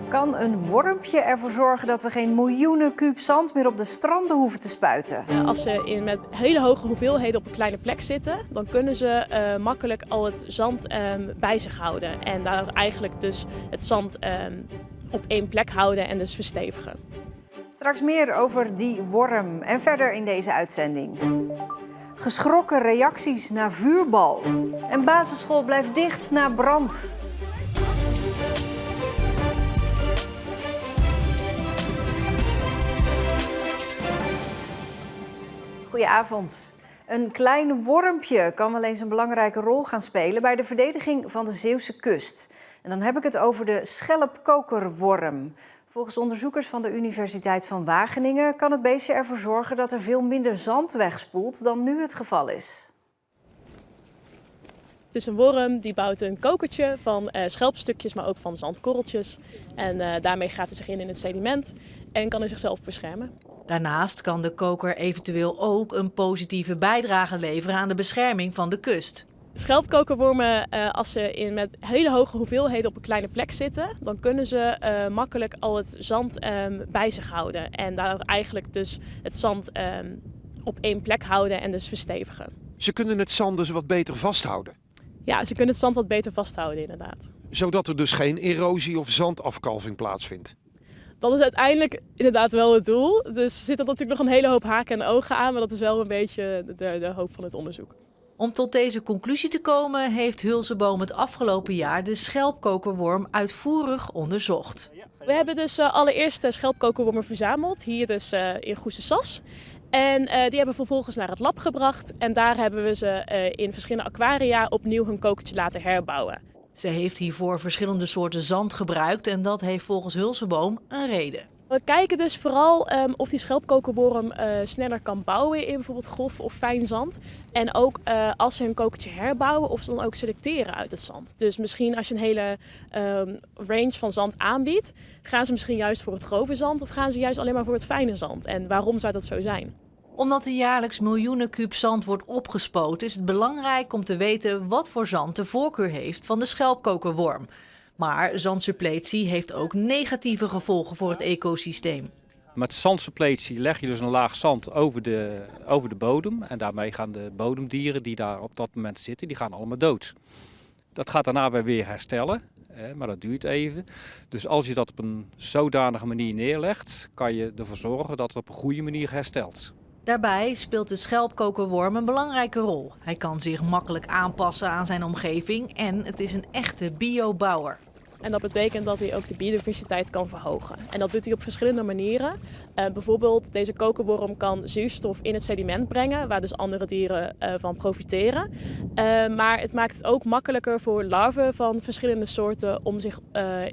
Kan een wormpje ervoor zorgen dat we geen miljoenen kuub zand meer op de stranden hoeven te spuiten? Als ze met hele hoge hoeveelheden op een kleine plek zitten, dan kunnen ze makkelijk al het zand bij zich houden. En daar eigenlijk dus het zand op één plek houden en dus verstevigen. Straks meer over die worm en verder in deze uitzending. Geschrokken reacties na vuurbal. En basisschool blijft dicht na brand. Goedenavond. Een klein wormpje kan wel eens een belangrijke rol gaan spelen bij de verdediging van de Zeeuwse kust. En dan heb ik het over de schelpkokerworm. Volgens onderzoekers van de Universiteit van Wageningen kan het beestje ervoor zorgen dat er veel minder zand wegspoelt dan nu het geval is. Het is een worm die bouwt een kokertje van schelpstukjes, maar ook van zandkorreltjes. En daarmee gaat hij zich in het sediment en kan hij zichzelf beschermen. Daarnaast kan de koker eventueel ook een positieve bijdrage leveren aan de bescherming van de kust. Schelpkokerwormen, als ze met hele hoge hoeveelheden op een kleine plek zitten, dan kunnen ze makkelijk al het zand bij zich houden. En daar eigenlijk dus het zand op één plek houden en dus verstevigen. Ze kunnen het zand dus wat beter vasthouden. Ja, ze kunnen het zand wat beter vasthouden inderdaad. Zodat er dus geen erosie of zandafkalving plaatsvindt. Dat is uiteindelijk inderdaad wel het doel. Dus er zitten natuurlijk nog een hele hoop haken en ogen aan, maar dat is wel een beetje de hoop van het onderzoek. Om tot deze conclusie te komen heeft Hulseboom het afgelopen jaar de schelpkokerworm uitvoerig onderzocht. We hebben dus allereerst schelpkokerwormen verzameld, hier dus in Goestersas. En die hebben we vervolgens naar het lab gebracht en daar hebben we ze in verschillende aquaria opnieuw hun kokertje laten herbouwen. Ze heeft hiervoor verschillende soorten zand gebruikt en dat heeft volgens Hulseboom een reden. We kijken dus vooral of die schelpkokerworm sneller kan bouwen in bijvoorbeeld grof of fijn zand. En ook als ze hun kokertje herbouwen, of ze dan ook selecteren uit het zand. Dus misschien als je een hele range van zand aanbiedt, gaan ze misschien juist voor het grove zand of gaan ze juist alleen maar voor het fijne zand. En waarom zou dat zo zijn? Omdat er jaarlijks miljoenen kuub zand wordt opgespoten, is het belangrijk om te weten wat voor zand de voorkeur heeft van de schelpkokerworm. Maar zandsuppletie heeft ook negatieve gevolgen voor het ecosysteem. Met zandsuppletie leg je dus een laag zand over de bodem. En daarmee gaan de bodemdieren die daar op dat moment zitten, die gaan allemaal dood. Dat gaat daarna weer herstellen, maar dat duurt even. Dus als je dat op een zodanige manier neerlegt, kan je ervoor zorgen dat het op een goede manier herstelt. Daarbij speelt de schelpkokerworm een belangrijke rol. Hij kan zich makkelijk aanpassen aan zijn omgeving en het is een echte biobouwer. En dat betekent dat hij ook de biodiversiteit kan verhogen. En dat doet hij op verschillende manieren. Bijvoorbeeld deze kokerworm kan zuurstof in het sediment brengen, waar dus andere dieren van profiteren. Maar het maakt het ook makkelijker voor larven van verschillende soorten om zich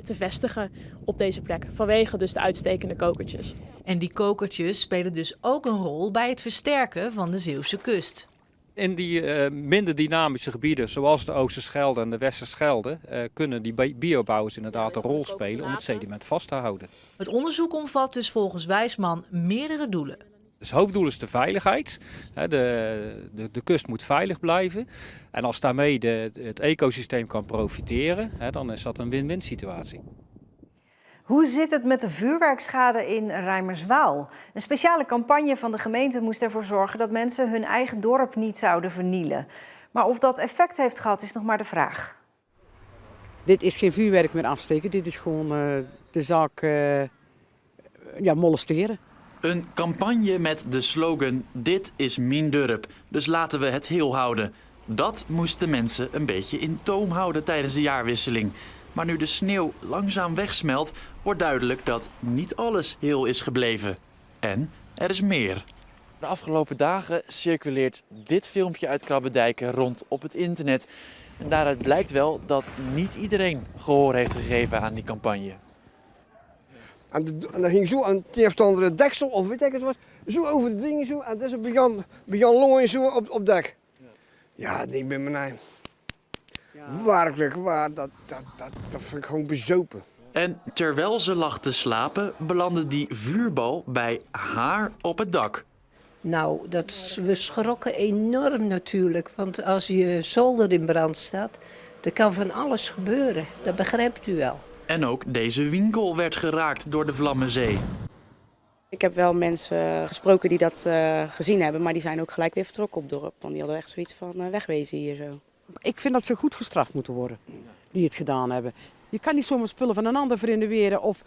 te vestigen op deze plek. Vanwege dus de uitstekende kokertjes. En die kokertjes spelen dus ook een rol bij het versterken van de Zeeuwse kust. In die minder dynamische gebieden, zoals de Oosterschelde en de Westerschelde, kunnen die biobouwers inderdaad een rol spelen om het sediment vast te houden. Het onderzoek omvat dus volgens Wijsman meerdere doelen. Dus het hoofddoel is de veiligheid. De kust moet veilig blijven. En als daarmee het ecosysteem kan profiteren, dan is dat een win-win situatie. Hoe zit het met de vuurwerkschade in Reimerswaal? Een speciale campagne van de gemeente moest ervoor zorgen dat mensen hun eigen dorp niet zouden vernielen. Maar of dat effect heeft gehad, is nog maar de vraag. Dit is geen vuurwerk meer afsteken, dit is gewoon de zaak molesteren. Een campagne met de slogan "Dit is mijn dorp, dus laten we het heel houden". Dat moesten mensen een beetje in toom houden tijdens de jaarwisseling. Maar nu de sneeuw langzaam wegsmelt, wordt duidelijk dat niet alles heel is gebleven. En er is meer. De afgelopen dagen circuleert dit filmpje uit Krabbedijken rond op het internet. En daaruit blijkt wel dat niet iedereen gehoor heeft gegeven aan die campagne. En dat ging zo aan het een of andere deksel, of weet ik het wat, zo over de dingen zo. En dat is begon longen zo op dek. Ja, ik ben mijn eigen. Werkelijk waar, dat vind ik gewoon bezopen. En terwijl ze lag te slapen, belandde die vuurbal bij haar op het dak. Nou, we schrokken enorm natuurlijk. Want als je zolder in brand staat, dan kan van alles gebeuren. Dat begrijpt u wel. En ook deze winkel werd geraakt door de Vlammenzee. Ik heb wel mensen gesproken die dat gezien hebben, maar die zijn ook gelijk weer vertrokken op het dorp. Want die hadden echt zoiets van wegwezen hier zo. Ik vind dat ze goed gestraft moeten worden, die het gedaan hebben. Je kan niet zomaar spullen van een ander verinieweren of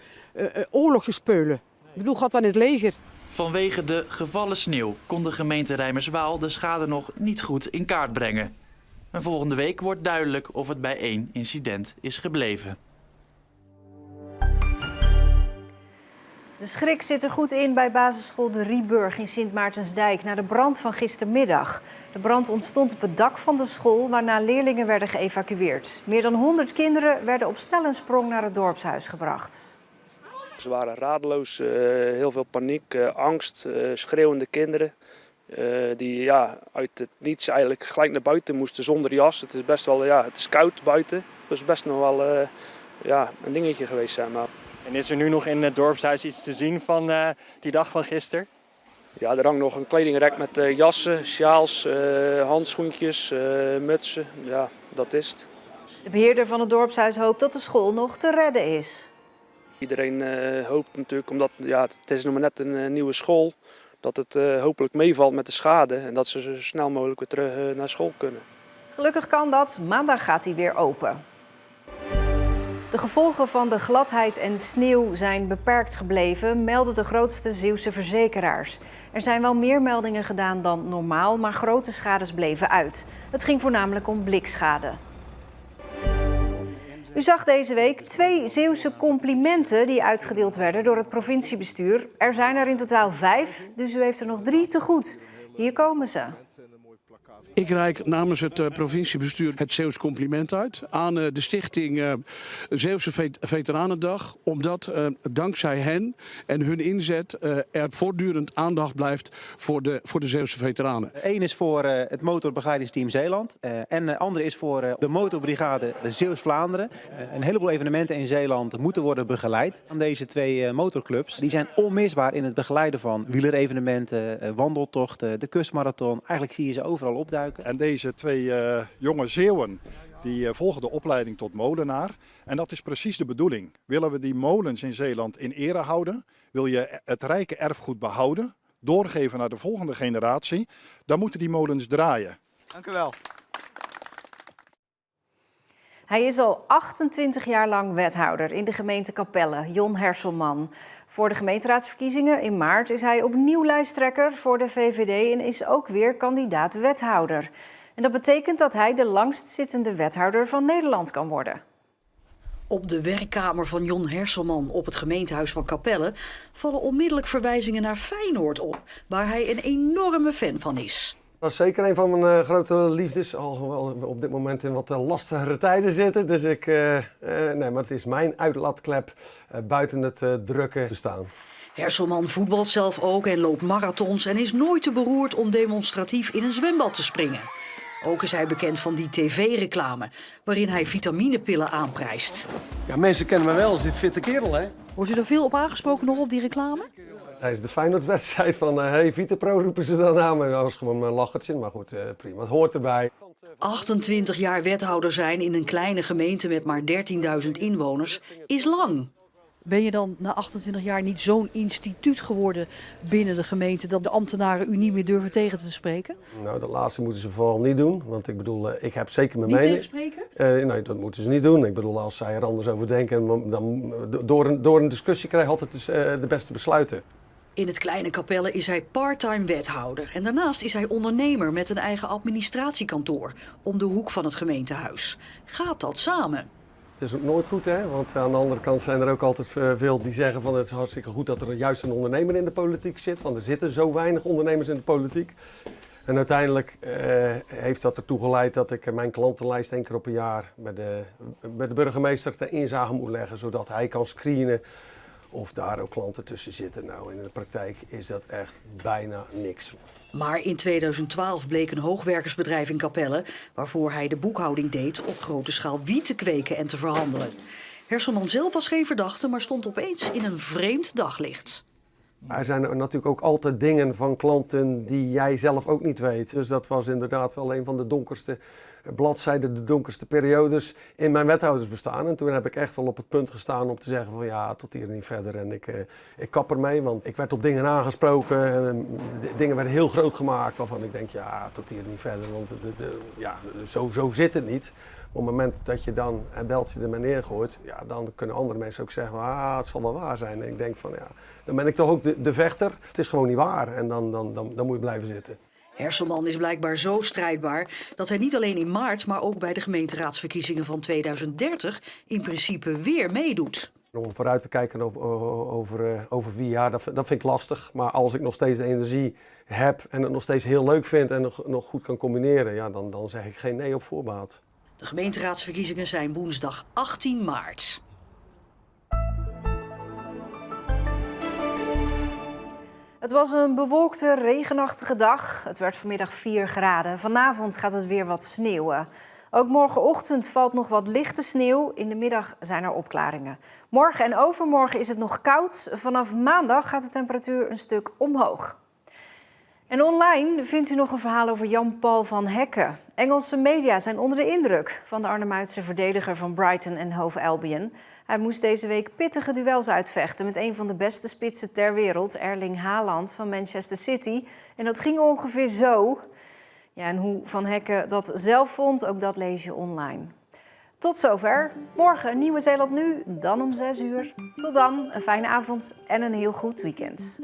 oorlogjes speulen. Ik bedoel, gaat dan in het leger. Vanwege de gevallen sneeuw kon de gemeente Rijmerswaal de schade nog niet goed in kaart brengen. En volgende week wordt duidelijk of het bij 1 incident is gebleven. De schrik zit er goed in bij basisschool De Rieburg in Sint Maartensdijk na de brand van gistermiddag. De brand ontstond op het dak van de school, waarna leerlingen werden geëvacueerd. Meer dan 100 kinderen werden op stel en sprong naar het dorpshuis gebracht. Ze waren radeloos, heel veel paniek, angst, schreeuwende kinderen. Die uit het niets eigenlijk gelijk naar buiten moesten zonder jas. Het is best wel, het is koud buiten. Dat is best nog wel een dingetje geweest, zeg maar. En is er nu nog in het dorpshuis iets te zien van die dag van gisteren? Ja, er hangt nog een kledingrek met jassen, sjaals, handschoentjes, mutsen. Ja, dat is het. De beheerder van het dorpshuis hoopt dat de school nog te redden is. Iedereen hoopt natuurlijk, omdat het is nog maar net een nieuwe school, dat het hopelijk meevalt met de schade en dat ze zo snel mogelijk weer terug naar school kunnen. Gelukkig kan dat. Maandag gaat hij weer open. De gevolgen van de gladheid en sneeuw zijn beperkt gebleven, melden de grootste Zeeuwse verzekeraars. Er zijn wel meer meldingen gedaan dan normaal, maar grote schades bleven uit. Het ging voornamelijk om blikschade. U zag deze week 2 Zeeuwse complimenten die uitgedeeld werden door het provinciebestuur. Er zijn er in totaal 5, dus u heeft er nog 3 te goed. Hier komen ze. Ik reik namens het provinciebestuur het Zeeuws compliment uit aan de stichting Zeeuwse Veteranendag. Omdat dankzij hen en hun inzet er voortdurend aandacht blijft voor de Zeeuwse veteranen. Eén is voor het motorbegeleidingsteam Zeeland en de andere is voor de motorbrigade Zeeuws-Vlaanderen. Een heleboel evenementen in Zeeland moeten worden begeleid aan deze 2 motorclubs. Die zijn onmisbaar in het begeleiden van wielerevenementen, wandeltochten, de kustmarathon. Eigenlijk zie je ze overal opduiken. En deze 2 jonge Zeeuwen die volgen de opleiding tot molenaar. En dat is precies de bedoeling. Willen we die molens in Zeeland in ere houden? Wil je het rijke erfgoed behouden? Doorgeven naar de volgende generatie? Dan moeten die molens draaien. Dank u wel. Hij is al 28 jaar lang wethouder in de gemeente Capelle, Jon Herselman. Voor de gemeenteraadsverkiezingen in maart is hij opnieuw lijsttrekker voor de VVD en is ook weer kandidaat wethouder. En dat betekent dat hij de langstzittende wethouder van Nederland kan worden. Op de werkkamer van Jon Herselman op het gemeentehuis van Capelle vallen onmiddellijk verwijzingen naar Feyenoord op, waar hij een enorme fan van is. Dat is zeker een van mijn grote liefdes, alhoewel we op dit moment in wat lastigere tijden zitten. Dus maar het is mijn uitlaatklep buiten het drukke bestaan. Herselman voetbalt zelf ook en loopt marathons en is nooit te beroerd om demonstratief in een zwembad te springen. Ook is hij bekend van die tv-reclame, waarin hij vitaminepillen aanprijst. Ja, mensen kennen me wel als die fitte kerel, hè? Wordt u er veel op aangesproken nog op die reclame? Tijdens de Feyenoord-wedstrijd van hey Vitapro roepen ze dan aan. Maar dat was gewoon een lachertje, maar goed, prima. Het hoort erbij. 28 jaar wethouder zijn in een kleine gemeente met maar 13.000 inwoners is lang. Ben je dan na 28 jaar niet zo'n instituut geworden binnen de gemeente dat de ambtenaren u niet meer durven tegen te spreken? Nou, dat laatste moeten ze vooral niet doen. Want ik bedoel, ik heb zeker mijn niet mening. Tegenspreken? Nee, dat moeten ze niet doen. Ik bedoel, als zij er anders over denken, dan door een discussie krijg je altijd de beste besluiten. In het kleine Capelle is hij parttime wethouder. En daarnaast is hij ondernemer met een eigen administratiekantoor om de hoek van het gemeentehuis. Gaat dat samen? Het is ook nooit goed, hè? Want aan de andere kant zijn er ook altijd veel die zeggen van het is hartstikke goed dat er juist een ondernemer in de politiek zit. Want er zitten zo weinig ondernemers in de politiek. En uiteindelijk heeft dat ertoe geleid dat ik mijn klantenlijst 1 keer op een jaar bij de burgemeester ter inzage moet leggen. Zodat hij kan screenen of daar ook klanten tussen zitten. Nou, in de praktijk is dat echt bijna niks. Maar in 2012 bleek een hoogwerkersbedrijf in Capelle, waarvoor hij de boekhouding deed, op grote schaal wiet te kweken en te verhandelen. Herselman zelf was geen verdachte, maar stond opeens in een vreemd daglicht. Er zijn natuurlijk ook altijd dingen van klanten die jij zelf ook niet weet. Dus dat was inderdaad wel een van de donkerste bladzijden, de donkerste periodes in mijn wethoudersbestaan. En toen heb ik echt wel op het punt gestaan om te zeggen van ja, tot hier niet verder. En ik kap ermee, want ik werd op dingen aangesproken en dingen werden heel groot gemaakt waarvan ik denk ja, tot hier niet verder. Want zo zit het niet. Op het moment dat je dan een beltje er maar neergooit, ja, dan kunnen andere mensen ook zeggen, het zal wel waar zijn. En ik denk van ja, dan ben ik toch ook de vechter. Het is gewoon niet waar en dan moet je blijven zitten. Herselman is blijkbaar zo strijdbaar dat hij niet alleen in maart, maar ook bij de gemeenteraadsverkiezingen van 2030 in principe weer meedoet. Om vooruit te kijken over 4 jaar, dat vind ik lastig. Maar als ik nog steeds de energie heb en het nog steeds heel leuk vind en nog goed kan combineren, ja, dan zeg ik geen nee op voorbaat. De gemeenteraadsverkiezingen zijn woensdag 18 maart. Het was een bewolkte, regenachtige dag. Het werd vanmiddag 4 graden. Vanavond gaat het weer wat sneeuwen. Ook morgenochtend valt nog wat lichte sneeuw. In de middag zijn er opklaringen. Morgen en overmorgen is het nog koud. Vanaf maandag gaat de temperatuur een stuk omhoog. En online vindt u nog een verhaal over Jan-Paul van Hekken. Engelse media zijn onder de indruk van de Arnhemuidse verdediger van Brighton en Hove Albion. Hij moest deze week pittige duels uitvechten met een van de beste spitsen ter wereld, Erling Haaland van Manchester City. En dat ging ongeveer zo. Ja, en hoe Van Hekken dat zelf vond, ook dat lees je online. Tot zover. Morgen Nieuw-Zeeland Nu, dan om 6 uur. Tot dan, een fijne avond en een heel goed weekend.